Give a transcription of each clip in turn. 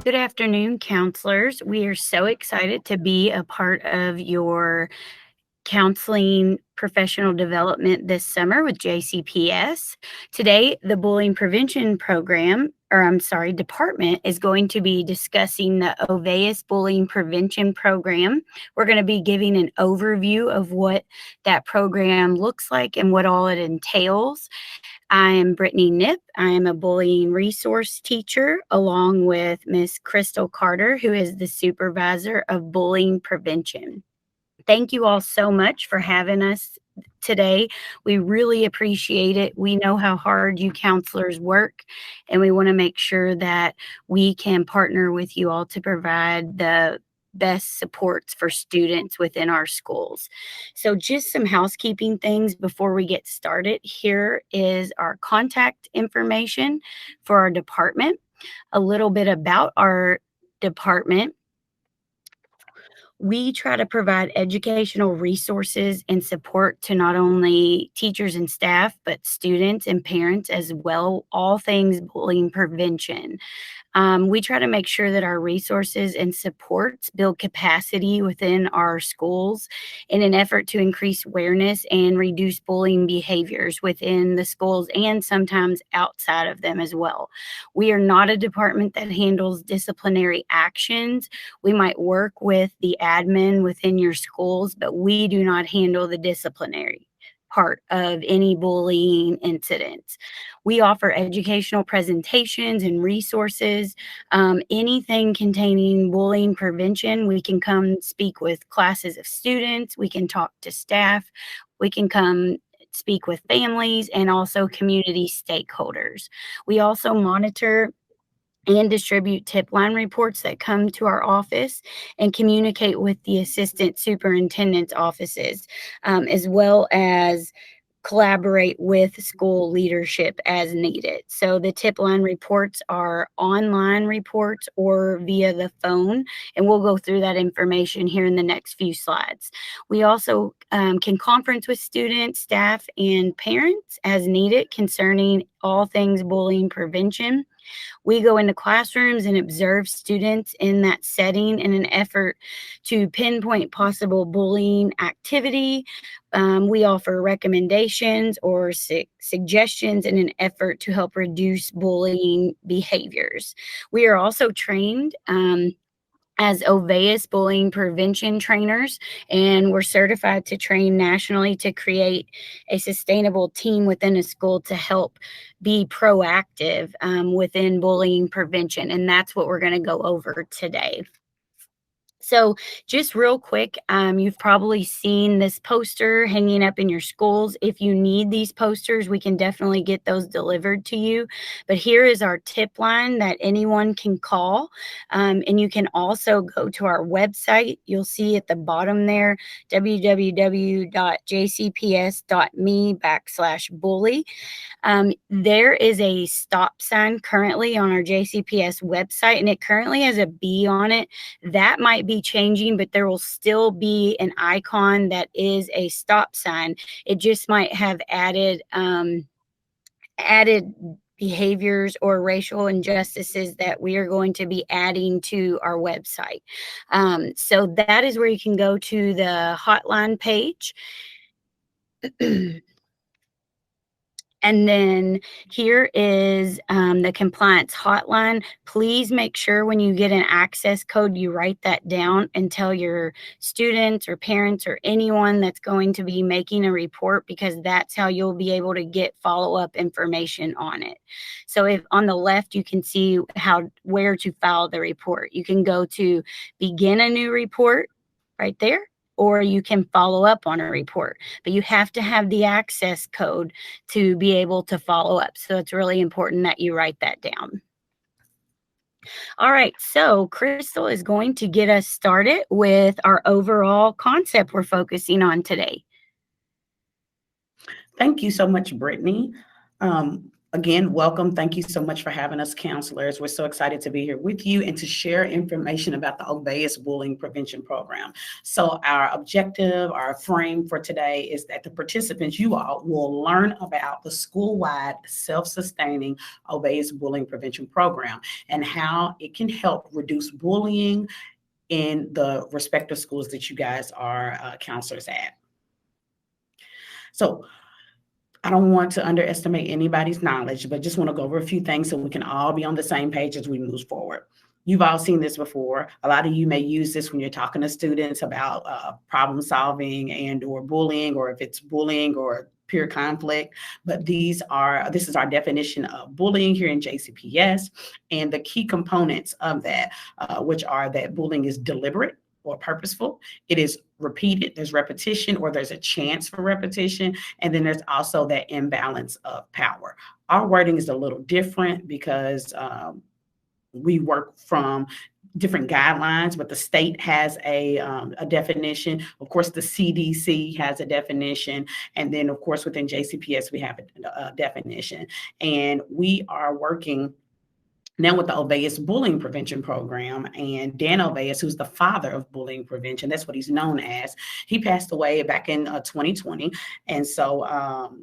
Good afternoon, counselors. We are so excited to be a part of your counseling professional development this summer with JCPS. Today, the bullying prevention department is going to be discussing the Olweus bullying prevention program. We're going to be giving an overview of what that program looks like and what all it entails. I am Brittany Nip. I am a bullying resource teacher along with Miss Crystal Carter, who is the supervisor of bullying prevention. Thank you all so much for having us today. We really appreciate it. We know how hard you counselors work, and we want to make sure that we can partner with you all to provide the best supports for students within our schools. So just some housekeeping things before we get started. Here is our contact information for our department, a little bit about our department. We try to provide educational resources and support to not only teachers and staff, but students and parents as well, all things bullying prevention. We try to make sure that our resources and supports build capacity within our schools in an effort to increase awareness and reduce bullying behaviors within the schools and sometimes outside of them as well. We are not a department that handles disciplinary actions. We might work with the admin within your schools, but we do not handle the disciplinary part of any bullying incidents. We offer educational presentations and resources. Anything containing bullying prevention, we can come speak with classes of students, we can talk to staff, we can come speak with families and also community stakeholders. We also monitor and distribute tip line reports that come to our office and communicate with the assistant superintendent's offices, as well as collaborate with school leadership as needed. So the tip line reports are online reports or via the phone, and we'll go through that information here in the next few slides. We also can conference with students, staff, and parents as needed concerning all things bullying prevention. We go into classrooms and observe students in that setting in an effort to pinpoint possible bullying activity. We offer recommendations or suggestions in an effort to help reduce bullying behaviors. We are also trained as Olweus bullying prevention trainers, and we're certified to train nationally to create a sustainable team within a school to help be proactive within bullying prevention. And that's what we're going to go over today. So just real quick, you've probably seen this poster hanging up in your schools. If you need these posters, we can definitely get those delivered to you. But here is our tip line that anyone can call. And you can also go to our website. You'll see at the bottom there, www.jcps.me/bully. There is a stop sign currently on our JCPS website, and it currently has a B on it. That might be changing, but there will still be an icon that is a stop sign. It just might have added behaviors or racial injustices that we are going to be adding to our website. So that is where you can go to the hotline page. And then here is the compliance hotline. Please make sure when you get an access code, you write that down and tell your students or parents or anyone that's going to be making a report, because that's how you'll be able to get follow-up information on it. So if on the left, you can see where to file the report. You can go to begin a new report right there, or you can follow up on a report, but you have to have the access code to be able to follow up. So it's really important that you write that down. All right, so Crystal is going to get us started with our overall concept we're focusing on today. Thank you so much, Brittany. Again, welcome. Thank you so much for having us, counselors. We're so excited to be here with you and to share information about the Olweus Bullying Prevention Program. So, our objective, our frame for today is that the participants, you all, will learn about the school-wide self-sustaining Olweus Bullying Prevention Program and how it can help reduce bullying in the respective schools that you guys are counselors at. So, I don't want to underestimate anybody's knowledge, but just want to go over a few things so we can all be on the same page as we move forward. You've all seen this before. A lot of you may use this when you're talking to students about problem solving and or bullying, or if it's bullying or peer conflict. But this is our definition of bullying here in JCPS, and the key components of that, which are that bullying is deliberate or purposeful. It is repeated, there's repetition or there's a chance for repetition. And then there's also that imbalance of power. Our wording is a little different because we work from different guidelines, but the state has a definition. Of course, the CDC has a definition. And then, of course, within JCPS, we have a definition. And we are working now with the Olweus Bullying Prevention Program. And Dan Olweus, who's the father of bullying prevention, that's what he's known as, he passed away back in 2020. And so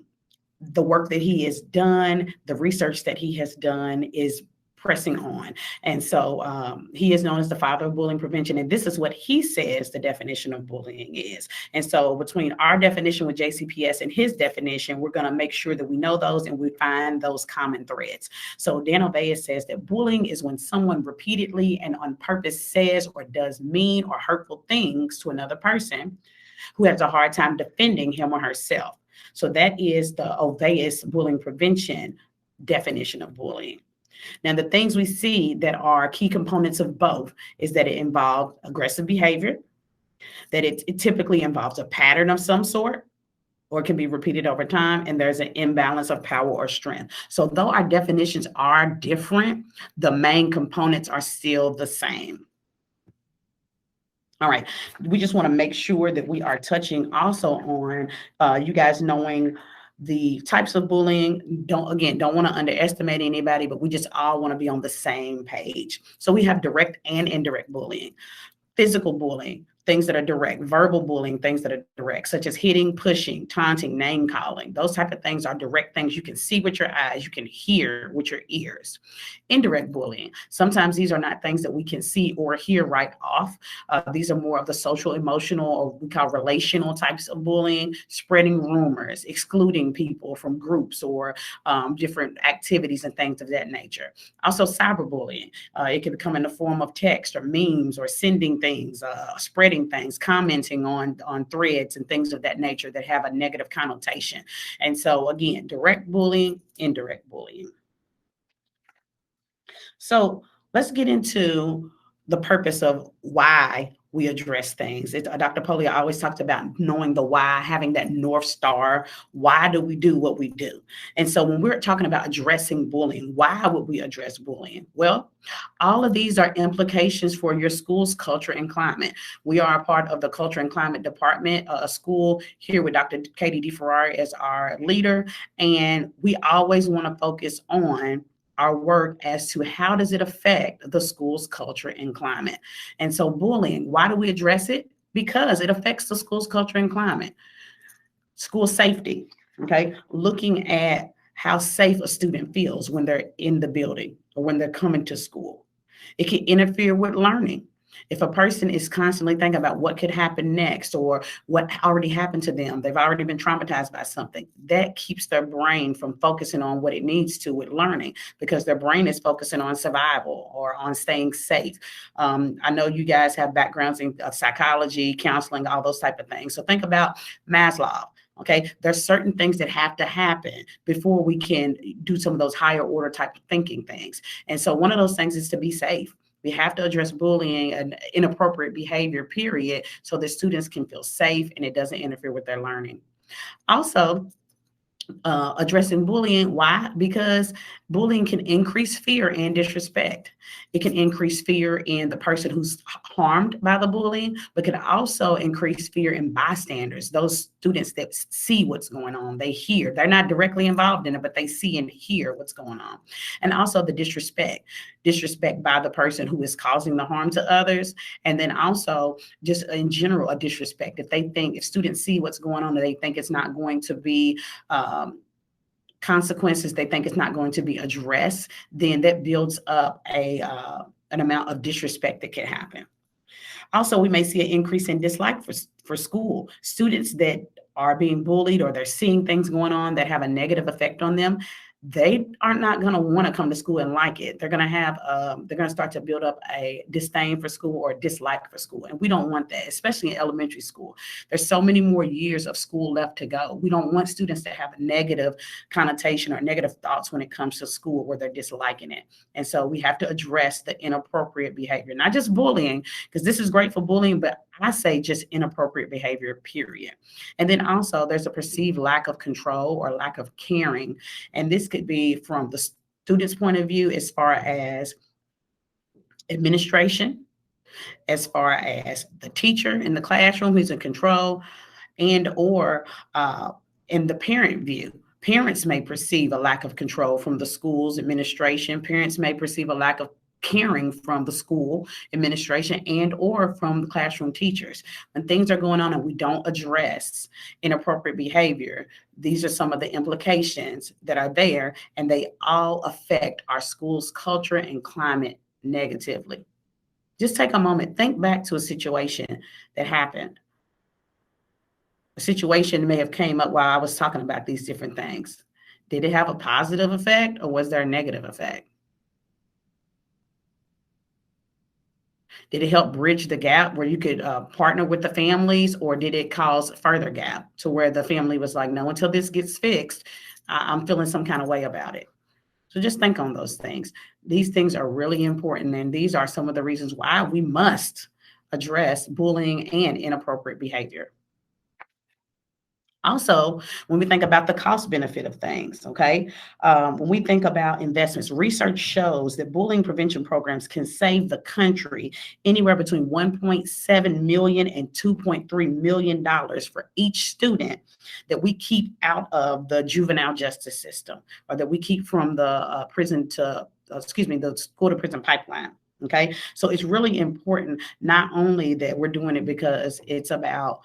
the work that he has done, the research that he has done is pressing on. And so he is known as the father of bullying prevention. And this is what he says the definition of bullying is. And so between our definition with JCPS and his definition, we're going to make sure that we know those and we find those common threads. So Dan Olweus says that bullying is when someone repeatedly and on purpose says or does mean or hurtful things to another person who has a hard time defending him or herself. So that is the Olweus bullying prevention definition of bullying. Now, the things we see that are key components of both is that it involves aggressive behavior, that it typically involves a pattern of some sort, or it can be repeated over time, and there's an imbalance of power or strength. So though our definitions are different, the main components are still the same. All right, we just want to make sure that we are touching also on you guys knowing the types of bullying. Don't want to underestimate anybody, but we just all want to be on the same page. So we have direct and indirect bullying. Physical bullying, things that are direct. Verbal bullying, things that are direct, such as hitting, pushing, taunting, name calling. Those type of things are direct things you can see with your eyes, you can hear with your ears. Indirect bullying, sometimes these are not things that we can see or hear right off. These are more of the social, emotional, or we call relational types of bullying, spreading rumors, excluding people from groups or different activities and things of that nature. Also cyberbullying, it can come in the form of text or memes or sending things, spreading things, commenting on threads and things of that nature that have a negative connotation. And so again, direct bullying, indirect bullying. So let's get into the purpose of why we address things. Dr. Polio always talks about knowing the why, having that North Star. Why do we do what we do? And so when we're talking about addressing bullying, why would we address bullying? Well, all of these are implications for your school's culture and climate. We are a part of the Culture and Climate Department, a school here with Dr. Katie DeFerrari as our leader. And we always want to focus on our work as to how does it affect the school's culture and climate. And so bullying, why do we address it? Because it affects the school's culture and climate. School safety, okay? Looking at how safe a student feels when they're in the building or when they're coming to school. It can interfere with learning. If a person is constantly thinking about what could happen next or what already happened to them, they've already been traumatized by something, that keeps their brain from focusing on what it needs to with learning because their brain is focusing on survival or on staying safe. I know you guys have backgrounds in psychology, counseling, all those type of things. So think about Maslow. Okay, there's certain things that have to happen before we can do some of those higher order type of thinking things. And so one of those things is to be safe. We have to address bullying and inappropriate behavior, period, so that students can feel safe and it doesn't interfere with their learning. Also, Addressing bullying. Why? Because bullying can increase fear and disrespect. It can increase fear in the person who's harmed by the bullying, but can also increase fear in bystanders, those students that see what's going on. They hear, they're not directly involved in it, but they see and hear what's going on. And also the disrespect by the person who is causing the harm to others. And then also just in general, a disrespect. If students see what's going on and they think it's not going to be consequences, they think it's not going to be addressed, then that builds up an amount of disrespect that can happen. Also, we may see an increase in dislike for school. Students that are being bullied or they're seeing things going on that have a negative effect on them, they are not going to want to come to school and like it. They're going to start to build up a disdain for school or a dislike for school. And we don't want that, especially in elementary school. There's so many more years of school left to go. We don't want students to have a negative connotation or negative thoughts when it comes to school where they're disliking it. And so we have to address the inappropriate behavior, not just bullying, because this is great for bullying, but I say just inappropriate behavior, period. And then also there's a perceived lack of control or lack of caring. And this could be from the student's point of view as far as administration, as far as the teacher in the classroom who's in control, and or in the parent view. Parents may perceive a lack of control from the school's administration. Parents may perceive a lack of caring from the school administration and or from the classroom teachers. When things are going on and we don't address inappropriate behavior, these are some of the implications that are there, and they all affect our school's culture and climate negatively. Just take a moment, think back to a situation that happened. A situation may have came up while I was talking about these different things. Did it have a positive effect or was there a negative effect? Did it help bridge the gap where you could partner with the families, or did it cause further gap to where the family was like, no, until this gets fixed, I'm feeling some kind of way about it? So just think on those things. These things are really important, and these are some of the reasons why we must address bullying and inappropriate behavior. Also, when we think about the cost benefit of things, okay, when we think about investments, research shows that bullying prevention programs can save the country anywhere between 1.7 million and 2.3 million dollars for each student that we keep out of the juvenile justice system, or that we keep from the the school to prison pipeline. Okay, so it's really important not only that we're doing it because it's about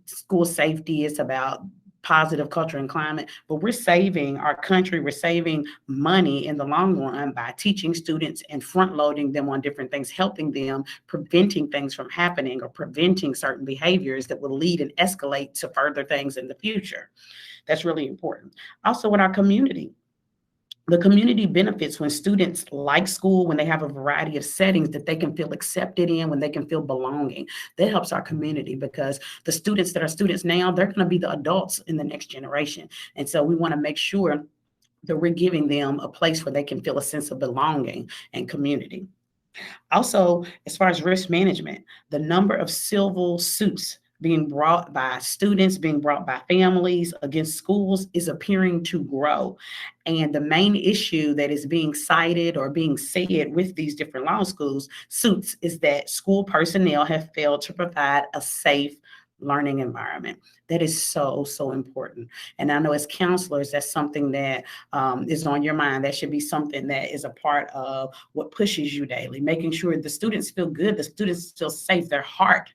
school safety, it's about positive culture and climate, but we're saving our country, we're saving money in the long run by teaching students and front loading them on different things, helping them, preventing things from happening or preventing certain behaviors that will lead and escalate to further things in the future. That's really important. Also, in our community, the community benefits when students like school, when they have a variety of settings that they can feel accepted in, when they can feel belonging. That helps our community, because the students that are students now, they're going to be the adults in the next generation. And so we want to make sure that we're giving them a place where they can feel a sense of belonging and community. Also, as far as risk management, the number of civil suits being brought by students, being brought by families against schools is appearing to grow. And the main issue that is being cited or being said with these different law schools suits is that school personnel have failed to provide a safe learning environment. That is so, so important. And I know as counselors, that's something that is on your mind. That should be something that is a part of what pushes you daily, making sure the students feel good, the students feel safe, their heart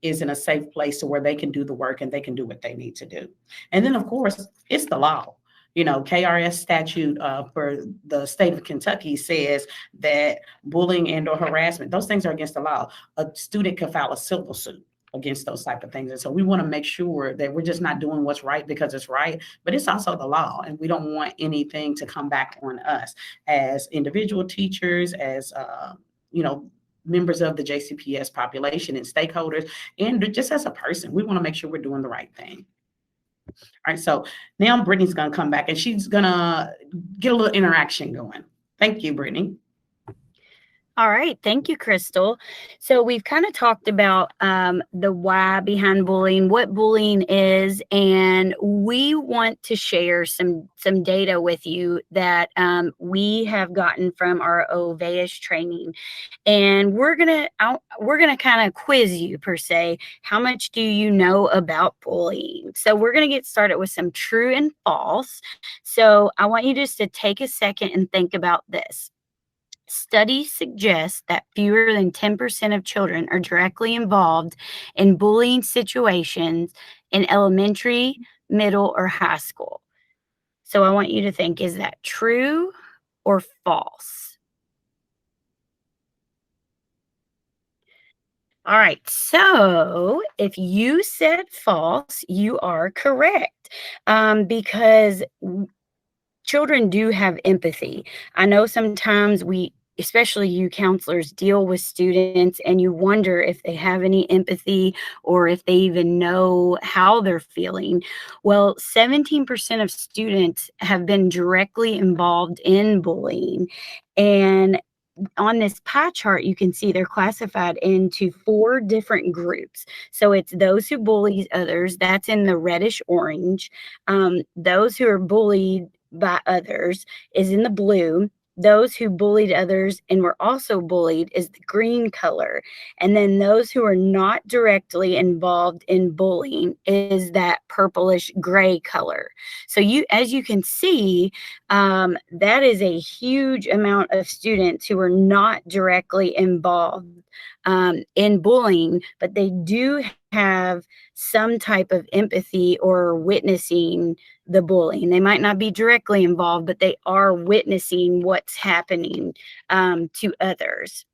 is in a safe place to where they can do the work and they can do what they need to do. And then, of course, it's the law. You know, KRS statute for the state of Kentucky says that bullying and or harassment, those things are against the law. A student can file a civil suit against those type of things. And so we want to make sure that we're just not doing what's right because it's right, but it's also the law. And we don't want anything to come back on us as individual teachers, as, members of the JCPS population and stakeholders, and just as a person. We want to make sure we're doing the right thing. All right, so now Brittany's going to come back and she's going to get a little interaction going. Thank you, Brittany. All right. Thank you, Crystal. So we've kind of talked about the why behind bullying, what bullying is, and we want to share some data with you that we have gotten from our Olweus training, and we're gonna kind of quiz you per se. How much do you know about bullying? So we're gonna get started with some true and false. So I want you just to take a second and think about this. Studies suggest that fewer than 10% of children are directly involved in bullying situations in elementary, middle, or high school. So I want you to think, is that true or false? All right. So if you said false, you are correct, because children do have empathy. I know sometimes we, especially you counselors, deal with students and you wonder if they have any empathy or if they even know how they're feeling. Well, 17% of students have been directly involved in bullying. And on this pie chart, you can see they're classified into four different groups. So it's those who bully others, that's in the reddish orange. Those who are bullied by others is in the blue. Those who bullied others and were also bullied is the green color. And then those who are not directly involved in bullying is that purplish gray color. So as you can see, that is a huge amount of students who are not directly involved in bullying, but they do have some type of empathy or witnessing the bullying. They might not be directly involved, but they are witnessing what's happening to others.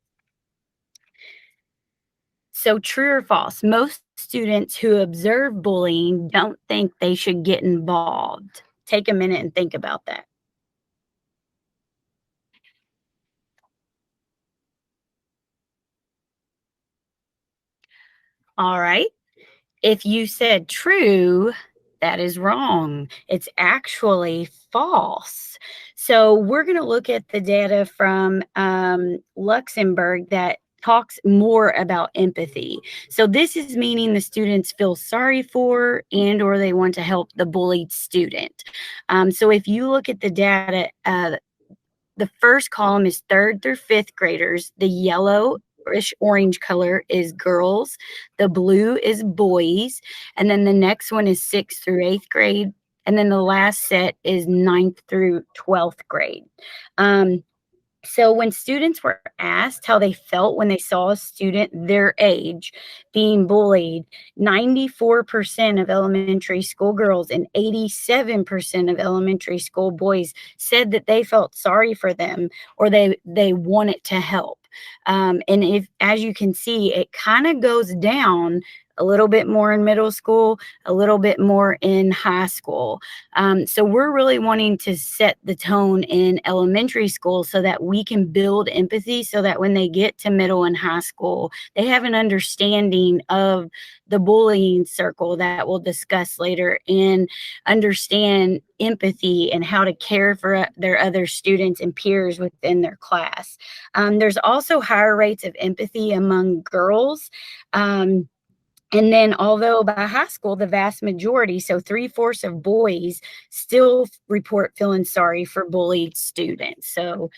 So, true or false? Most students who observe bullying don't think they should get involved. Take a minute and think about that. All right. If you said true, that is wrong. It's actually false. So we're going to look at the data from Luxembourg that talks more about empathy. So this is meaning the students feel sorry for and or they want to help the bullied student. So if you look at the data, the first column is third through fifth graders. The yellowish orange color is girls. The blue is boys. And then the next one is sixth through eighth grade. And then the last set is ninth through 12th grade. So when students were asked how they felt when they saw a student their age being bullied, 94% of elementary school girls and 87% of elementary school boys said that they felt sorry for them or they wanted to help. And if, as you can see, it kind of goes down a little bit more in middle school, a little bit more in high school. So we're really wanting to set the tone in elementary school so that we can build empathy so that when they get to middle and high school, they have an understanding of the bullying circle that we'll discuss later and understand empathy and how to care for their other students and peers within their class. There's also higher rates of empathy among girls. And then, although by high school, the vast majority, so three-fourths of boys, still report feeling sorry for bullied students. So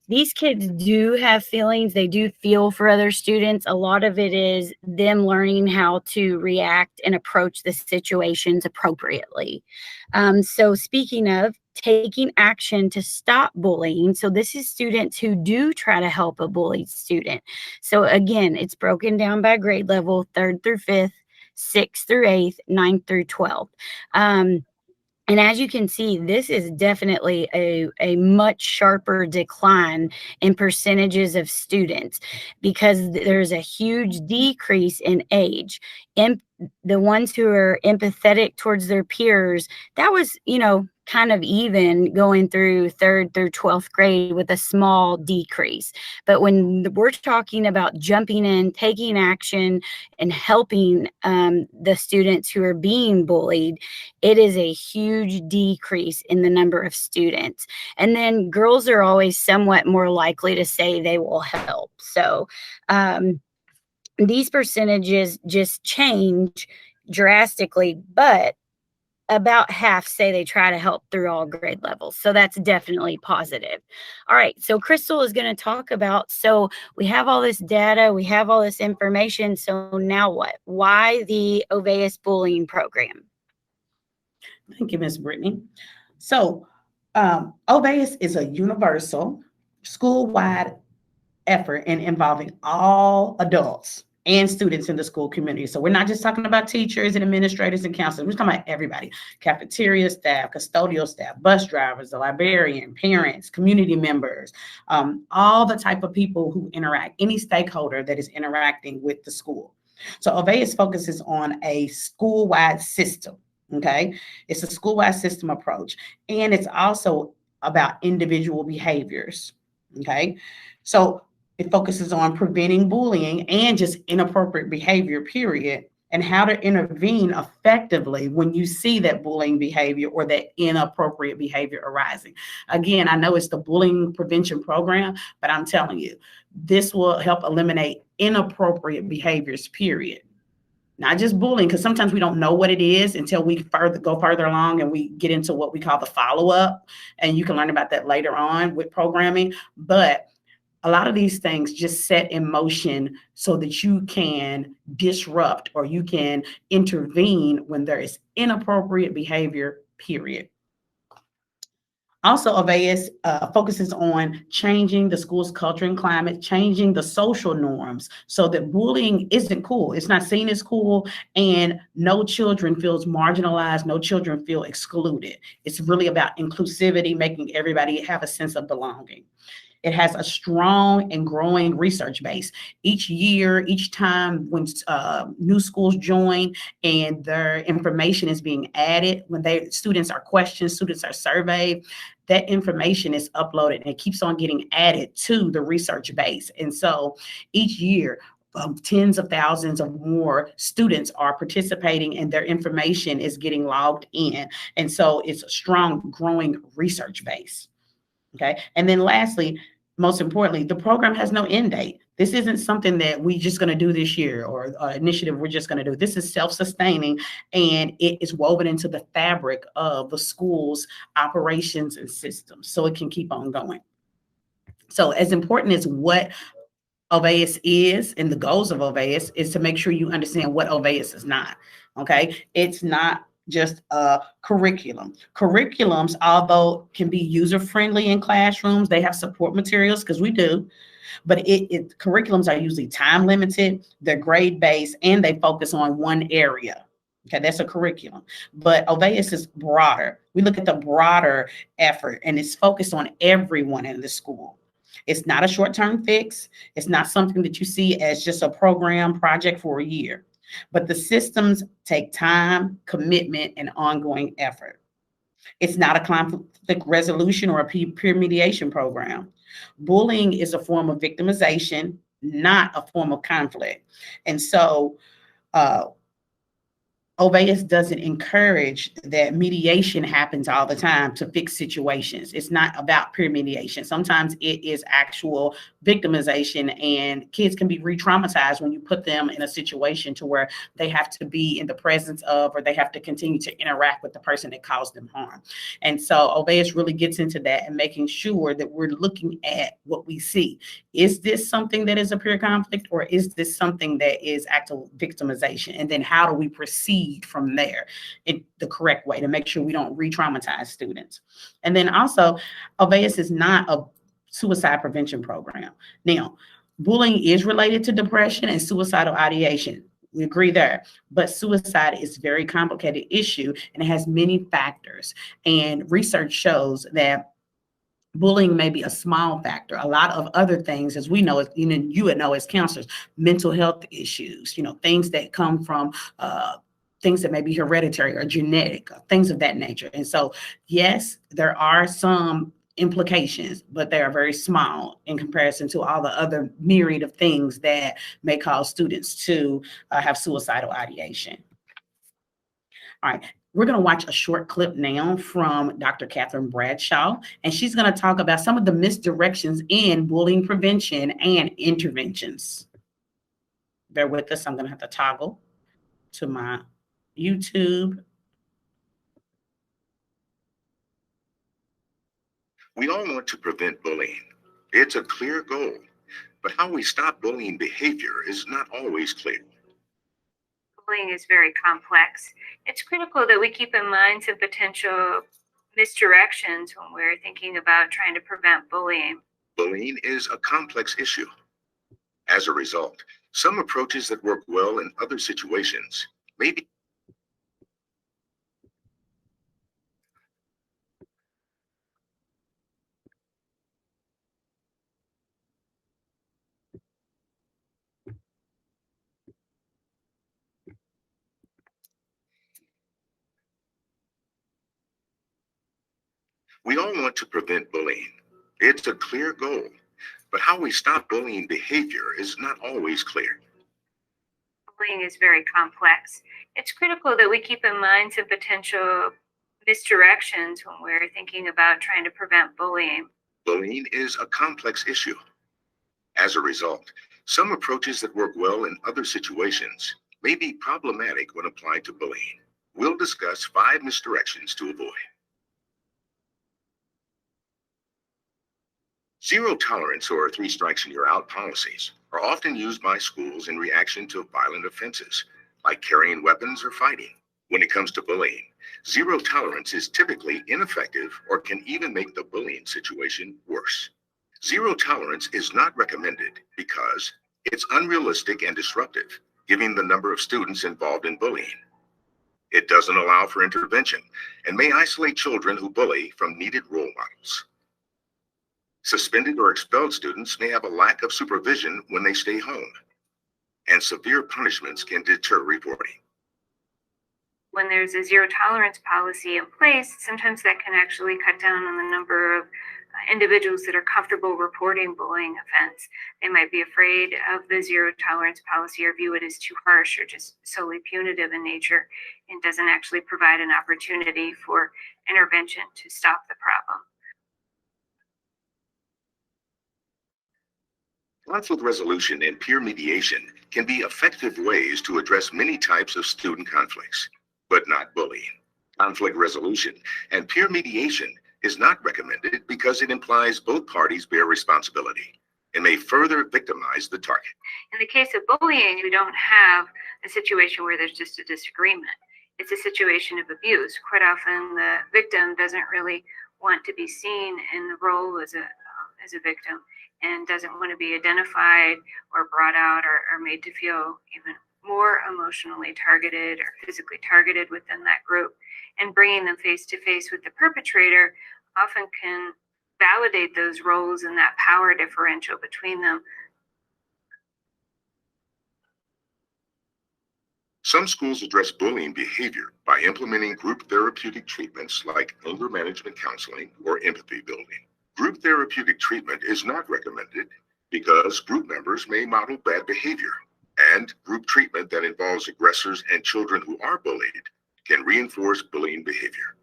these kids do have feelings. They do feel for other students. A lot of it is them learning how to react and approach the situations appropriately. So speaking of taking action to stop bullying, so this is students who do try to help a bullied student. So again, it's broken down by grade level, third through fifth, sixth through eighth, ninth through 12th. And as you can see, this is definitely a much sharper decline in percentages of students because there's a huge decrease in age. the ones who are empathetic towards their peers, that was, kind of even going through third through 12th grade with a small decrease. But when we're talking about jumping in, taking action, and helping the students who are being bullied, it is a huge decrease in the number of students. And then girls are always somewhat more likely to say they will help. So, these percentages just change drastically, but about half say they try to help through all grade levels. So that's definitely positive. All right. So Crystal is going to talk about, so we have all this data, we have all this information. So now what? Why the Olweus bullying program? Thank you, Ms. Brittany. So, Olweus is a universal, school-wide effort in involving all adults and students in the school community. So we're not just talking about teachers and administrators and counselors. We're talking about everybody: cafeteria staff, custodial staff, bus drivers, the librarian, parents, community members, all the type of people who interact, any stakeholder that is interacting with the school. So Olweus focuses on a school-wide system. Okay, it's a school-wide system approach, and it's also about individual behaviors. Okay, so it focuses on preventing bullying and just inappropriate behavior, period, and how to intervene effectively when you see that bullying behavior or that inappropriate behavior arising. Again, I know it's the bullying prevention program, but I'm telling you, this will help eliminate inappropriate behaviors, period. Not just bullying, because sometimes we don't know what it is until we go further along and we get into what we call the follow-up, and you can learn about that later on with programming. But a lot of these things just set in motion so that you can disrupt or you can intervene when there is inappropriate behavior, period. Also, Olweus focuses on changing the school's culture and climate, changing the social norms so that bullying isn't cool. It's not seen as cool, and no children feels marginalized, no children feel excluded. It's really about inclusivity, making everybody have a sense of belonging. It has a strong and growing research base. Each year, each time when new schools join and their information is being added, when students are questioned, students are surveyed, that information is uploaded and it keeps on getting added to the research base. And so each year, tens of thousands of more students are participating and their information is getting logged in. And so it's a strong, growing research base. Okay. And then lastly, most importantly, the program has no end date. This isn't something that we just going to do this year or initiative we're just going to do. This is self-sustaining, and it is woven into the fabric of the school's operations and systems, so it can keep on going. So as important as what Olweus is and the goals of Olweus is to make sure you understand what Olweus is not. Okay. It's not just a curriculum. Curriculums, although can be user-friendly in classrooms, they have support materials because we do, but curriculums are usually time limited, they're grade-based, and they focus on one area. Okay, that's a curriculum. But Olweus is broader. We look at the broader effort, and it's focused on everyone in the school. It's not a short-term fix. It's not something that you see as just a program project for a year. But the systems take time, commitment, and ongoing effort. It's not a conflict resolution or a peer mediation program. Bullying is a form of victimization, not a form of conflict. And so Olweus doesn't encourage that mediation happens all the time to fix situations. It's not about peer mediation. Sometimes it is actual victimization, and kids can be re-traumatized when you put them in a situation to where they have to be in the presence of, or they have to continue to interact with the person that caused them harm. And so Olweus really gets into that and making sure that we're looking at what we see. Is this something that is a peer conflict, or is this something that is actual victimization? And then how do we proceed from there in the correct way to make sure we don't re-traumatize students? And then also, Olweus is not a suicide prevention program. Now, bullying is related to depression and suicidal ideation. We agree there, but suicide is a very complicated issue and it has many factors. And research shows that Bullying may be a small factor. A lot of other things, as we know, you would know as counselors, mental health issues, things that come from things that may be hereditary or genetic, things of that nature. And so, yes, there are some implications, but they are very small in comparison to all the other myriad of things that may cause students to have suicidal ideation. All right. We're going to watch a short clip now from Dr. Catherine Bradshaw, and she's going to talk about some of the misdirections in bullying prevention and interventions. Bear with us. I'm going to have to toggle to my YouTube. We all want to prevent bullying. It's a clear goal, but how we stop bullying behavior is not always clear. Bullying is very complex. It's critical that we keep in mind some potential misdirections when we're thinking about trying to prevent bullying. Bullying is a complex issue. As a result, some approaches that work well in other situations may be We all want to prevent bullying. It's a clear goal, but how we stop bullying behavior is not always clear. Bullying is very complex. It's critical that we keep in mind some potential misdirections when we're thinking about trying to prevent bullying. Bullying is a complex issue. As a result, some approaches that work well in other situations may be problematic when applied to bullying. We'll discuss 5 misdirections to avoid. Zero tolerance or 3 strikes and you're out policies are often used by schools in reaction to violent offenses, like carrying weapons or fighting. When it comes to bullying, zero tolerance is typically ineffective or can even make the bullying situation worse. Zero tolerance is not recommended because it's unrealistic and disruptive, given the number of students involved in bullying. It doesn't allow for intervention and may isolate children who bully from needed role models. Suspended or expelled students may have a lack of supervision when they stay home, and severe punishments can deter reporting. When there's a zero tolerance policy in place, sometimes that can actually cut down on the number of individuals that are comfortable reporting bullying offense. They might be afraid of the zero tolerance policy or view it as too harsh or just solely punitive in nature, and doesn't actually provide an opportunity for intervention to stop the problem. Conflict resolution and peer mediation can be effective ways to address many types of student conflicts, but not bullying. Conflict resolution and peer mediation is not recommended because it implies both parties bear responsibility and may further victimize the target. In the case of bullying, we don't have a situation where there's just a disagreement. It's a situation of abuse. Quite often, the victim doesn't really want to be seen in the role as a victim, and doesn't want to be identified or brought out or made to feel even more emotionally targeted or physically targeted within that group. And bringing them face to face with the perpetrator often can validate those roles and that power differential between them. Some schools address bullying behavior by implementing group therapeutic treatments like anger management counseling or empathy building. Group therapeutic treatment is not recommended because group members may model bad behavior, and group treatment that involves aggressors and children who are bullied can reinforce bullying behavior.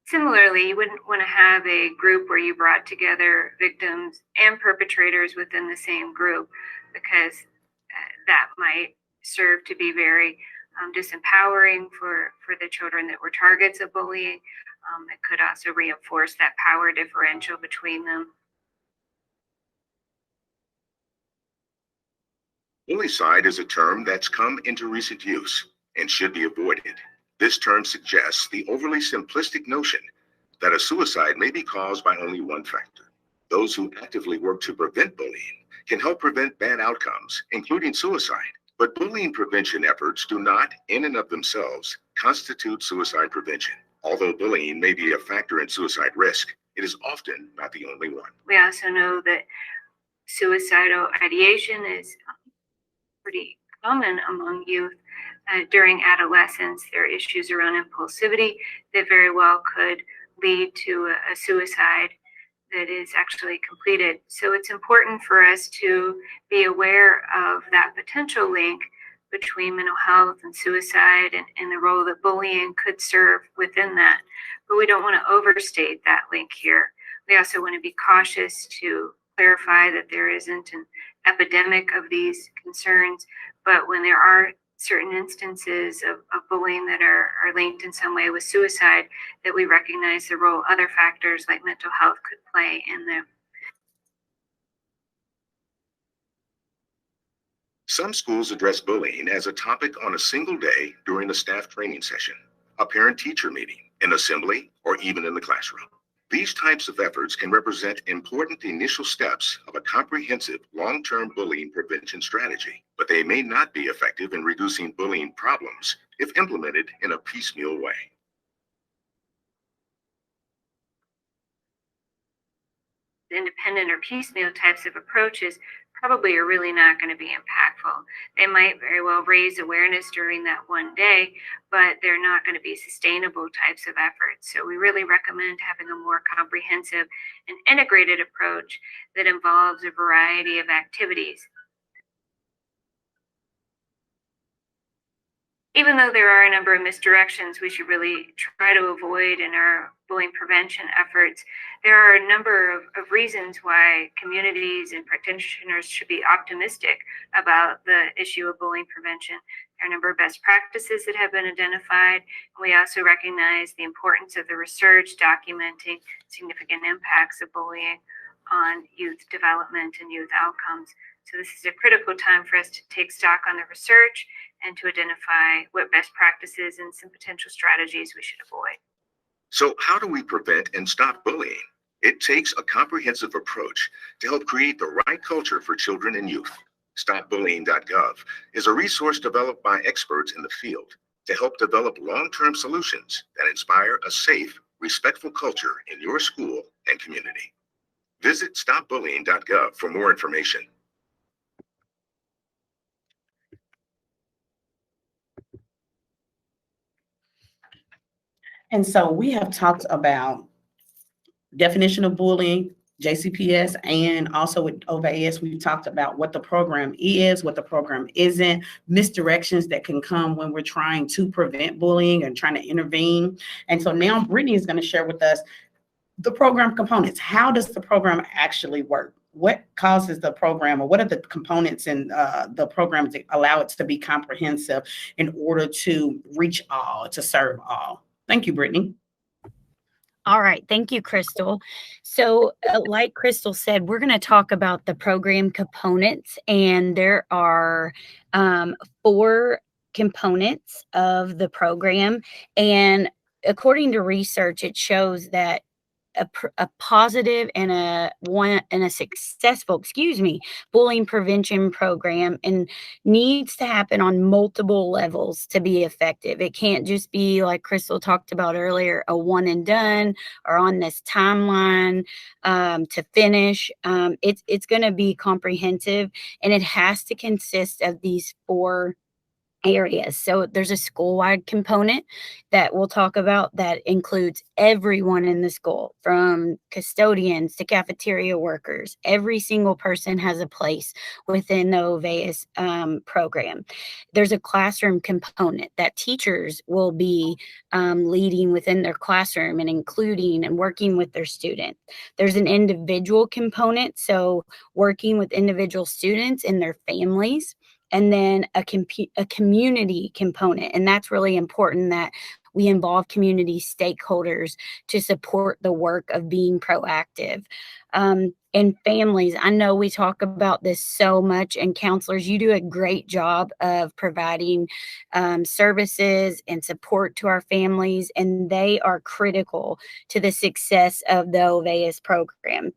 Similarly, you wouldn't want to have a group where you brought together victims and perpetrators within the same group, because that might serve to be very disempowering for the children that were targets of bullying. It could also reinforce that power differential between them. Bullycide is a term that's come into recent use and should be avoided. This term suggests the overly simplistic notion that a suicide may be caused by only one factor. Those who actively work to prevent bullying can help prevent bad outcomes, including suicide. But bullying prevention efforts do not, in and of themselves, constitute suicide prevention. Although bullying may be a factor in suicide risk, It is often not the only one. We also know that suicidal ideation is pretty common among youth. During adolescence, there are issues around impulsivity that very well could lead to a suicide that is actually completed. So it's important for us to be aware of that potential link between mental health and suicide and the role that bullying could serve within that. But we don't want to overstate that link here. We also want to be cautious to clarify that there isn't an epidemic of these concerns, but when there are certain instances of bullying that are linked in some way with suicide, that we recognize the role other factors like mental health could play in them. Some schools address bullying as a topic on a single day during a staff training session, a parent-teacher meeting, an assembly, or even in the classroom. These types of efforts can represent important initial steps of a comprehensive long-term bullying prevention strategy, but they may not be effective in reducing bullying problems if implemented in a piecemeal way. Independent or piecemeal types of approaches probably are really not going to be impactful. They might very well raise awareness during that one day, but they're not going to be sustainable types of efforts. So we really recommend having a more comprehensive and integrated approach that involves a variety of activities. Even though there are a number of misdirections we should really try to avoid in our bullying prevention efforts, there are a number of reasons why communities and practitioners should be optimistic about the issue of bullying prevention. There are a number of best practices that have been identified. And we also recognize the importance of the research documenting significant impacts of bullying on youth development and youth outcomes. So this is a critical time for us to take stock on the research and to identify what best practices and some potential strategies we should avoid. So how do we prevent and stop bullying? It takes a comprehensive approach to help create the right culture for children and youth. StopBullying.gov is a resource developed by experts in the field to help develop long-term solutions that inspire a safe, respectful culture in your school and community. Visit StopBullying.gov for more information. And so we have talked about definition of bullying, JCPS, and also with Olweus, we've talked about what the program is, what the program isn't, misdirections that can come when we're trying to prevent bullying and trying to intervene. And so now Brittany is going to share with us the program components. How does the program actually work? What causes the program, or what are the components in the program to allow it to be comprehensive in order to reach all, to serve all? Thank you, Brittany. All right. Thank you, Crystal. So like Crystal said, we're going to talk about the program components, and there are 4 components of the program. And according to research, it shows that a positive and a successful, bullying prevention program and needs to happen on multiple levels to be effective. It can't just be, like Crystal talked about earlier, a one and done or on this timeline to finish. It's going to be comprehensive, and it has to consist of these 4 areas. So there's a school-wide component that we'll talk about that includes everyone in the school, from custodians to cafeteria workers. Every single person has a place within the Olweus program. There's a classroom component that teachers will be leading within their classroom and including and working with their students. There's an individual component, so working with individual students and their families. And then a community component. And that's really important, that we involve community stakeholders to support the work of being proactive. And families, I know we talk about this so much, and counselors, you do a great job of providing services and support to our families, and they are critical to the success of the Olweus program.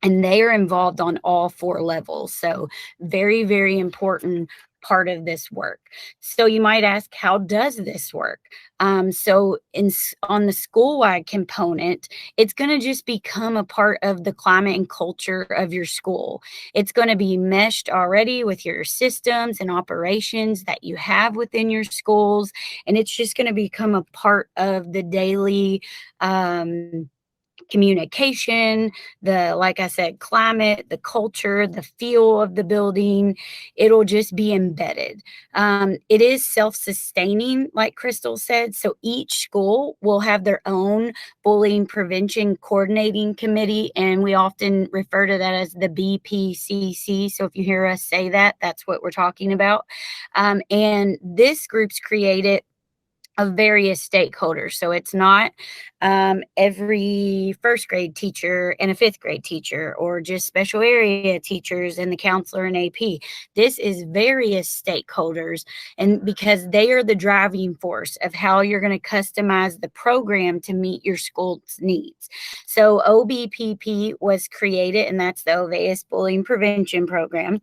And they are involved on all 4 levels. So very, very important part of this work. So you might ask, how does this work? On the school-wide component, it's going to just become a part of the climate and culture of your school. It's going to be meshed already with your systems and operations that you have within your schools, and it's just going to become a part of the daily communication, like I said, climate, the culture, the feel of the building. It'll just be embedded. It is self-sustaining, like Crystal said. So each school will have their own bullying prevention coordinating committee, and we often refer to that as the BPCC. So if you hear us say that, that's what we're talking about. And this group's created of various stakeholders. So it's not every first grade teacher and a fifth grade teacher, or just special area teachers and the counselor and AP. This is various stakeholders, and because they are the driving force of how you're going to customize the program to meet your school's needs. So OBPP was created, and that's the Olweus Bullying Prevention Program.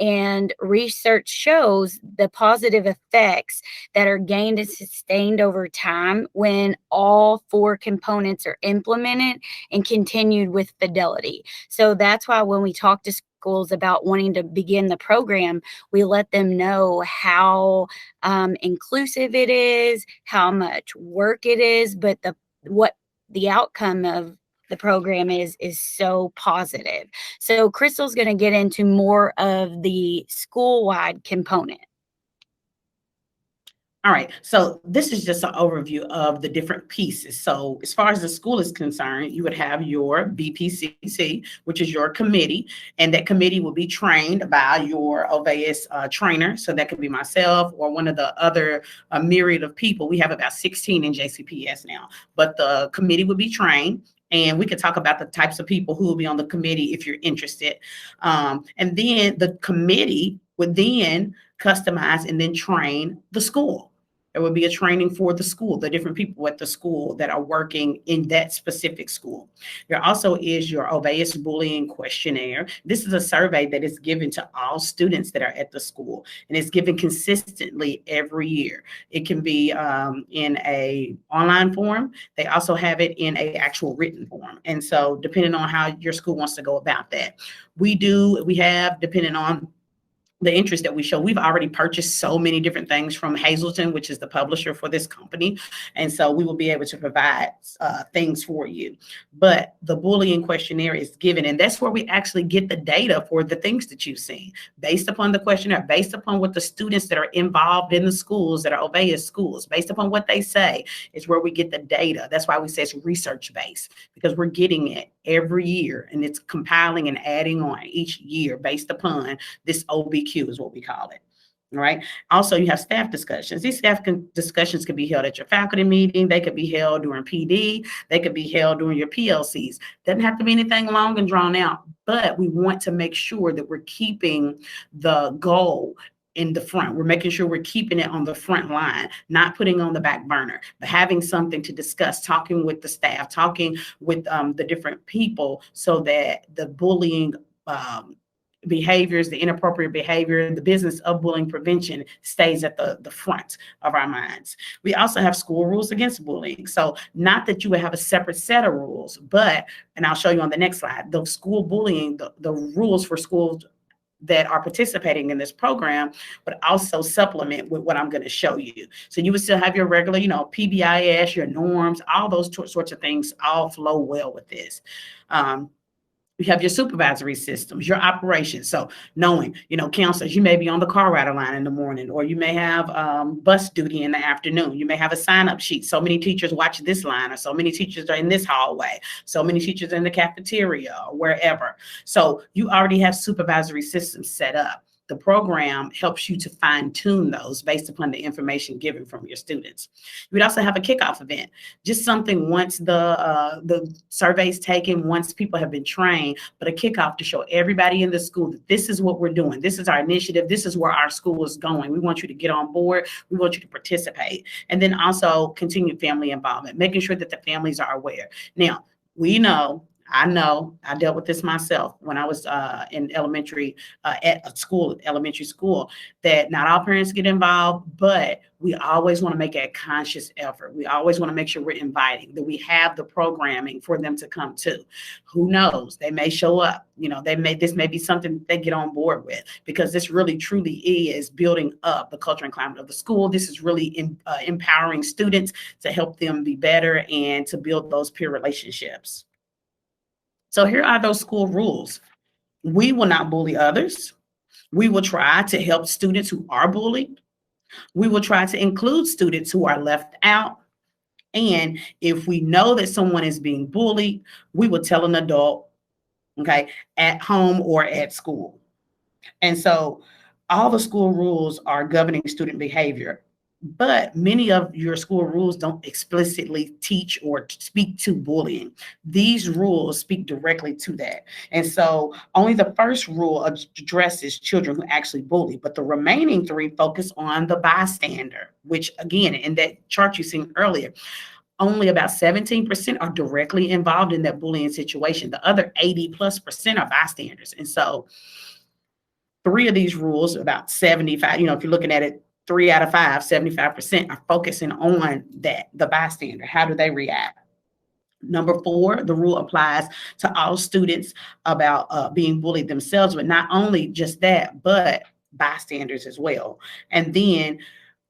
And research shows the positive effects that are gained and sustained over time when all 4 components are implemented and continued with fidelity. So that's why when we talk to schools about wanting to begin the program, we let them know how inclusive it is, how much work it is, but what the outcome of the program is so positive. So Crystal's going to get into more of the school-wide component. All right, so this is just an overview of the different pieces. So as far as the school is concerned, you would have your BPCC, which is your committee, and that committee will be trained by your Olweus trainer. So that could be myself or one of the other myriad of people. We have about 16 in JCPS now, but the committee will be trained. And we could talk about the types of people who will be on the committee if you're interested. And then the committee would then customize and then train the school. There would be a training for the school, the different people at the school that are working in that specific school. There also is your Olweus Bullying Questionnaire. This is a survey that is given to all students that are at the school, and it's given consistently every year. It can be in a online form. They also have it in a actual written form. And so depending on how your school wants to go about that, we have, depending on the interest that we show. We've already purchased so many different things from Hazelton, which is the publisher for this company. And so we will be able to provide things for you. But the bullying questionnaire is given, and that's where we actually get the data for the things that you've seen based upon the questionnaire, based upon what the students that are involved in the schools that are Olweus schools, based upon what they say is where we get the data. That's why we say it's research-based, because we're getting it every year, and it's compiling and adding on each year based upon this OBQ is what we call it. All right. Also, you have staff discussions. These discussions could be held at your faculty meeting. They could be held during PD. They could be held during your PLCs. Doesn't have to be anything long and drawn out, but we want to make sure that we're keeping the goal in the front. We're making sure we're keeping it on the front line, not putting on the back burner, but having something to discuss, talking with the staff, talking with the different people, so that the bullying behaviors, the inappropriate behavior, the business of bullying prevention stays at the front of our minds. We also have school rules against bullying. So not that you would have a separate set of rules, but, and I'll show you on the next slide, the school bullying, the rules for schools that are participating in this program, but also supplement with what I'm going to show you. So you would still have your regular, PBIS, your norms, all those sorts of things all flow well with this. You have your supervisory systems, your operations. So knowing, counselors, you may be on the car rider line in the morning, or you may have bus duty in the afternoon. You may have a sign-up sheet. So many teachers watch this line, or so many teachers are in this hallway. So many teachers are in the cafeteria or wherever. So you already have supervisory systems set up. The program helps you to fine tune those based upon the information given from your students. You would also have a kickoff event, just something once the survey's taken, once people have been trained, but a kickoff to show everybody in the school that this is what we're doing. This is our initiative. This is where our school is going. We want you to get on board. We want you to participate. And then also continued family involvement, making sure that the families are aware. Now, we know, I know I dealt with this myself when I was in elementary, at a school, elementary school, that not all parents get involved, but we always want to make a conscious effort. We always want to make sure we're inviting, that we have the programming for them to come to. Who knows? They may show up. This may be something they get on board with, because this really truly is building up the culture and climate of the school. This is really empowering students to help them be better and to build those peer relationships. So here are those school rules. We will not bully others. We will try to help students who are bullied. We will try to include students who are left out. And if we know that someone is being bullied, we will tell an adult, okay, at home or at school. And so all the school rules are governing student behavior, but many of your school rules don't explicitly teach or speak to bullying. These rules speak directly to that. And so only the first rule addresses children who actually bully, but the remaining 3 focus on the bystander, which again, in that chart you seen earlier, only about 17% are directly involved in that bullying situation. The other 80+% are bystanders. And so 3 of these rules, about 75, if you're looking at it, 3 out of 5, 75% are focusing on that, the bystander. How do they react? Number 4, the rule applies to all students about being bullied themselves, but not only just that, but bystanders as well. And then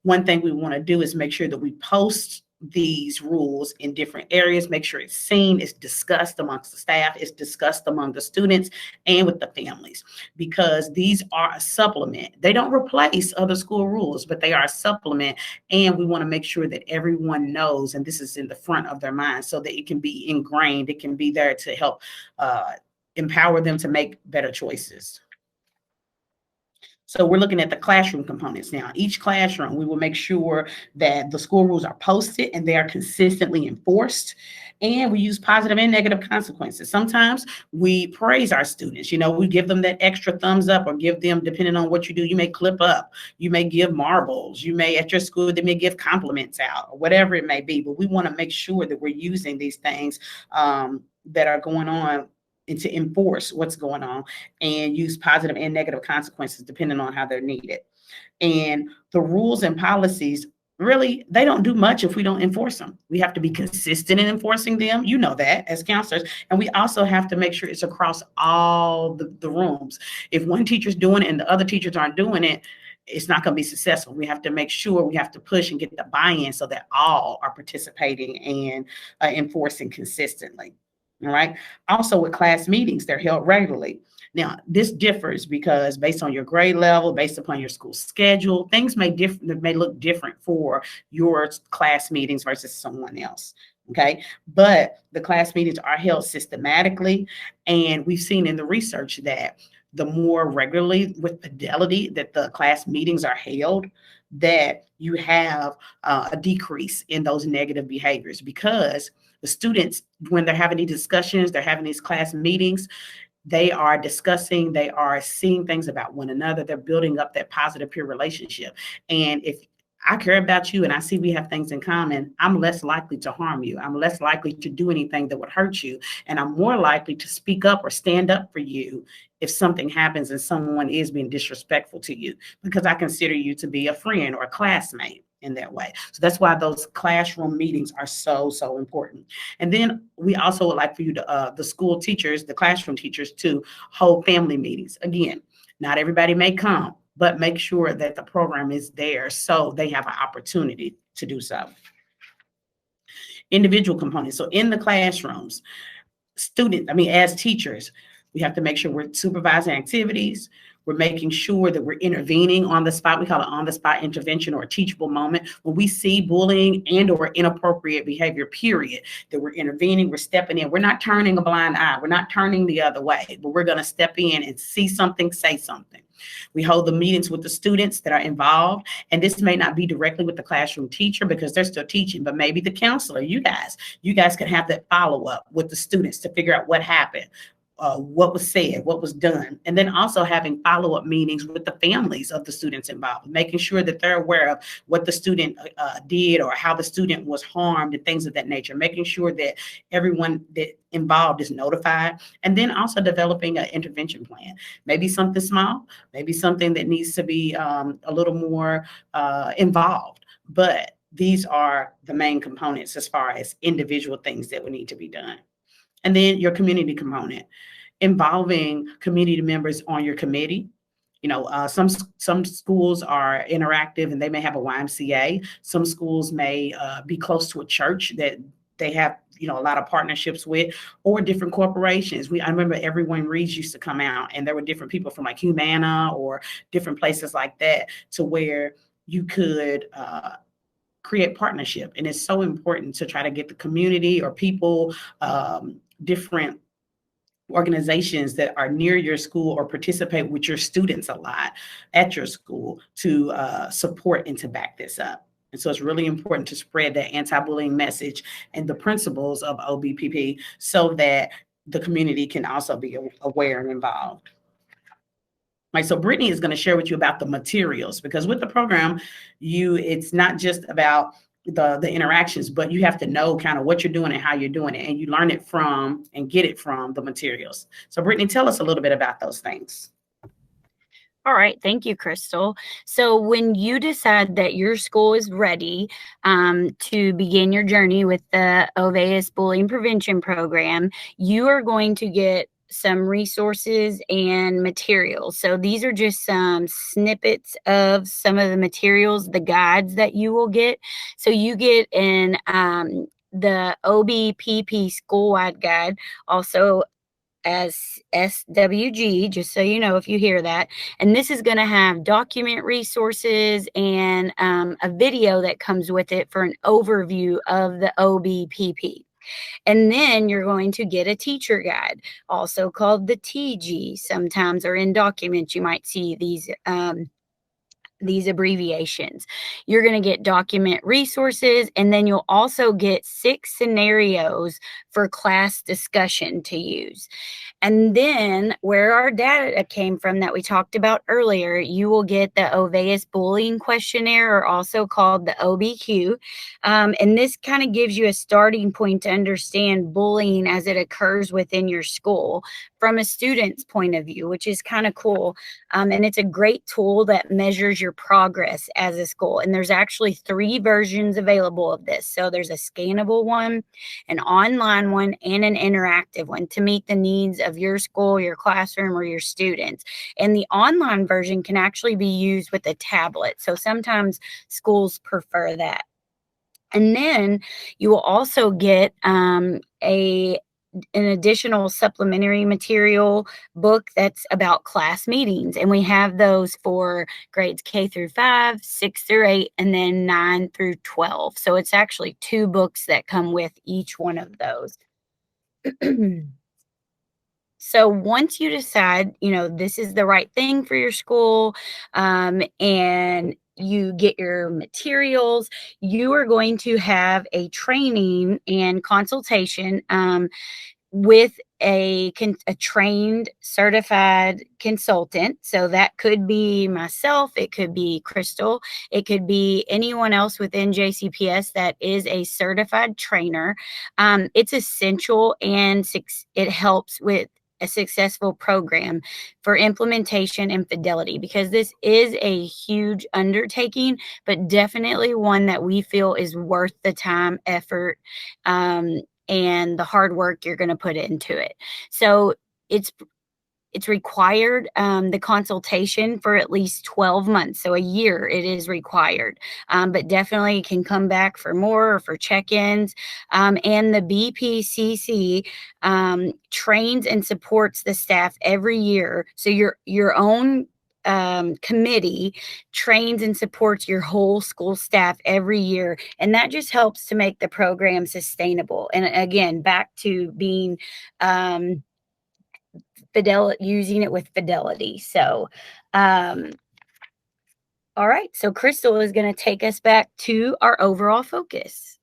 one thing we want to do is make sure that we post these rules in different areas, make sure it's seen, it's discussed amongst the staff, it's discussed among the students and with the families, because these are a supplement. They don't replace other school rules, but they are a supplement. And we want to make sure that everyone knows, and this is in the front of their mind, so that it can be ingrained. It can be there to help empower them to make better choices. So we're looking at the classroom components now. Each classroom, we will make sure that the school rules are posted and they are consistently enforced. And we use positive and negative consequences. Sometimes we praise our students. We give them that extra thumbs up, or give them, depending on what you do, you may clip up, you may give marbles, you may, at your school, they may give compliments out, or whatever it may be. But we want to make sure that we're using these things that are going on, and to enforce what's going on, and use positive and negative consequences depending on how they're needed. And the rules and policies, really, they don't do much if we don't enforce them. We have to be consistent in enforcing them. You know that as counselors. And we also have to make sure it's across all the rooms. If one teacher's doing it and the other teachers aren't doing it, it's not going to be successful. We have to make sure, we have to push and get the buy-in so that all are participating and enforcing consistently. All right. Also, with class meetings, they're held regularly. Now, this differs because based on your grade level, based upon your school schedule, things may look different for your class meetings versus someone else. Okay. But the class meetings are held systematically. And we've seen in the research that the more regularly, with fidelity, that the class meetings are held, that you have a decrease in those negative behaviors, because the students, when they're having these discussions, they're having these class meetings, they are discussing, they are seeing things about one another, they're building up that positive peer relationship. And if I care about you and I see we have things in common, I'm less likely to harm you. I'm less likely to do anything that would hurt you. And I'm more likely to speak up or stand up for you if something happens and someone is being disrespectful to you, because I consider you to be a friend or a classmate in that way. So that's why those classroom meetings are so, so important. And then we also would like for you to, the school teachers, the classroom teachers, to hold family meetings. Again, not everybody may come, but make sure that the program is there so they have an opportunity to do so. Individual components. So in the classrooms, as teachers, we have to make sure we're supervising activities. We're making sure that we're intervening on the spot. We call it on-the-spot intervention, or a teachable moment. When we see bullying and or inappropriate behavior, period, that we're intervening, we're stepping in. We're not turning a blind eye. We're not turning the other way, but we're going to step in and see something, say something. We hold the meetings with the students that are involved. And this may not be directly with the classroom teacher because they're still teaching, but maybe the counselor, you guys can have that follow-up with the students to figure out what happened. what was said, what was done, and then also having follow-up meetings with the families of the students involved, making sure that they're aware of what the student did or how the student was harmed and things of that nature, making sure that everyone that involved is notified, and then also developing an intervention plan, maybe something small, maybe something that needs to be a little more involved, but these are the main components as far as individual things that would need to be done. And then your community component, involving community members on your committee. Some schools are interactive and they may have a YMCA. Some schools may be close to a church that they have a lot of partnerships with, or different corporations. I remember Everyone Reads used to come out, and there were different people from like Humana or different places like that, to where you could create partnership. And it's so important to try to get the community or people, different organizations that are near your school or participate with your students a lot at your school to support and to back this up. And so it's really important to spread that anti-bullying message and the principles of OBPP so that the community can also be aware and involved. Right, so Brittany is going to share with you about the materials, because with the program, it's not just about the interactions, but you have to know kind of what you're doing and how you're doing it, and you learn it from and get it from the materials. So Brittany, tell us a little bit about those things. All right. Thank you, Crystal. So when you decide that your school is ready to begin your journey with the Olweus Bullying Prevention Program, you are going to get some resources and materials. So these are just some snippets of some of the materials, the guides that you will get. So you get in the OBPP school-wide guide, also as SWG, just so you know if you hear that. And this is going to have document resources and a video that comes with it for an overview of the OBPP. And then you're going to get a teacher guide, also called the TG. Sometimes, or in documents, you might see these abbreviations. You're going to get document resources, and then you'll also get 6 scenarios for class discussion to use. And then where our data came from that we talked about earlier, you will get the Olweus Bullying Questionnaire, or also called the OBQ. And this kind of gives you a starting point to understand bullying as it occurs within your school from a student's point of view, which is kind of cool. And it's a great tool that measures your progress as a school. And there's actually 3 versions available of this. So there's a scannable one, an online one, and an interactive one to meet the needs of your school, your classroom, or your students. And the online version can actually be used with a tablet. So sometimes schools prefer that. And then you will also get an additional supplementary material book that's about class meetings. And we have those for grades K through 5, 6 through 8, and then 9 through 12. So it's actually 2 books that come with each one of those. So once you decide, this is the right thing for your school, and you get your materials, you are going to have a training and consultation with a trained, certified consultant. So that could be myself, it could be Crystal, it could be anyone else within JCPS that is a certified trainer. It's essential, and it helps with a successful program for implementation and fidelity, because this is a huge undertaking, but definitely one that we feel is worth the time, effort, and the hard work you're going to put into it. So it's required, the consultation, for at least 12 months. So a year it is required, but definitely can come back for more or for check-ins. And the BPCC trains and supports the staff every year. So your own committee trains and supports your whole school staff every year, and that just helps to make the program sustainable. And again, back to being using it with fidelity. So all right, so Crystal is going to take us back to our overall focus.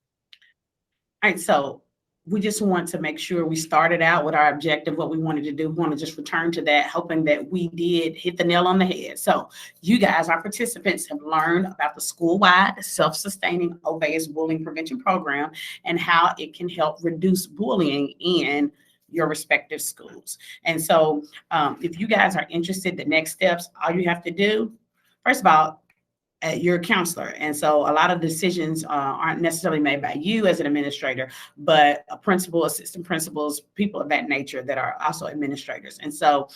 All right, so we just want to make sure we started out with our objective, what we wanted to do. We want to just return to that, hoping that we did hit the nail on the head. So you guys, our participants, have learned about the school-wide self-sustaining Olweus bullying prevention program and how it can help reduce bullying in your respective schools. And so if you guys are interested, the next steps, all you have to do, first of all, you're a counselor. And so a lot of decisions aren't necessarily made by you as an administrator, but a principal, assistant principals, people of that nature that are also administrators. And so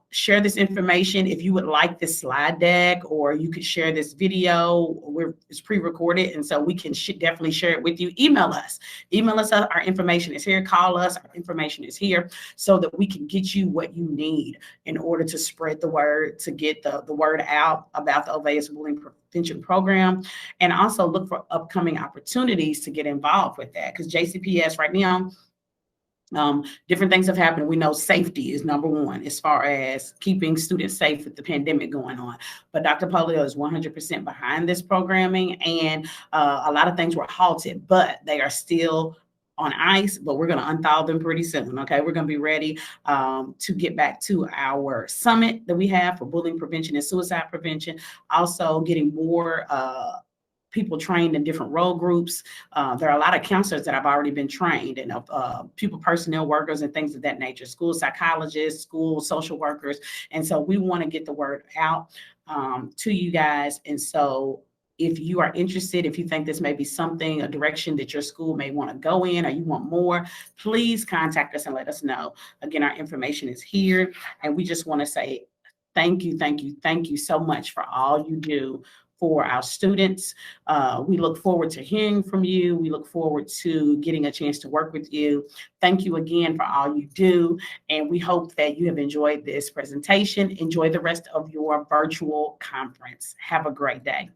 share this information. If you would like this slide deck, or you could share this video, it's pre-recorded. And so we can definitely share it with you. Email us. Our information is here. Call us. Our information is here so that we can get you what you need in order to spread the word, to get the word out about the Olweus bullying prevention program, and also look for upcoming opportunities to get involved with that. Because JCPS right now, different things have happened. We know safety is number one as far as keeping students safe with the pandemic going on. But Dr. Polio is 100% behind this programming, and a lot of things were halted, but they are still on ice, but we're going to unthaw them pretty soon. Okay, we're going to be ready to get back to our summit that we have for bullying prevention and suicide prevention. Also getting more people trained in different role groups. There are a lot of counselors that have already been trained, and pupil personnel workers and things of that nature, school psychologists, school social workers. And so we want to get the word out to you guys. And so if you are interested, if you think this may be something, a direction that your school may want to go in, or you want more, please contact us and let us know. Again, our information is here, and we just want to say thank you so much for all you do for our students. We look forward to hearing from you. We look forward to getting a chance to work with you. Thank you again for all you do. And we hope that you have enjoyed this presentation. Enjoy the rest of your virtual conference. Have a great day.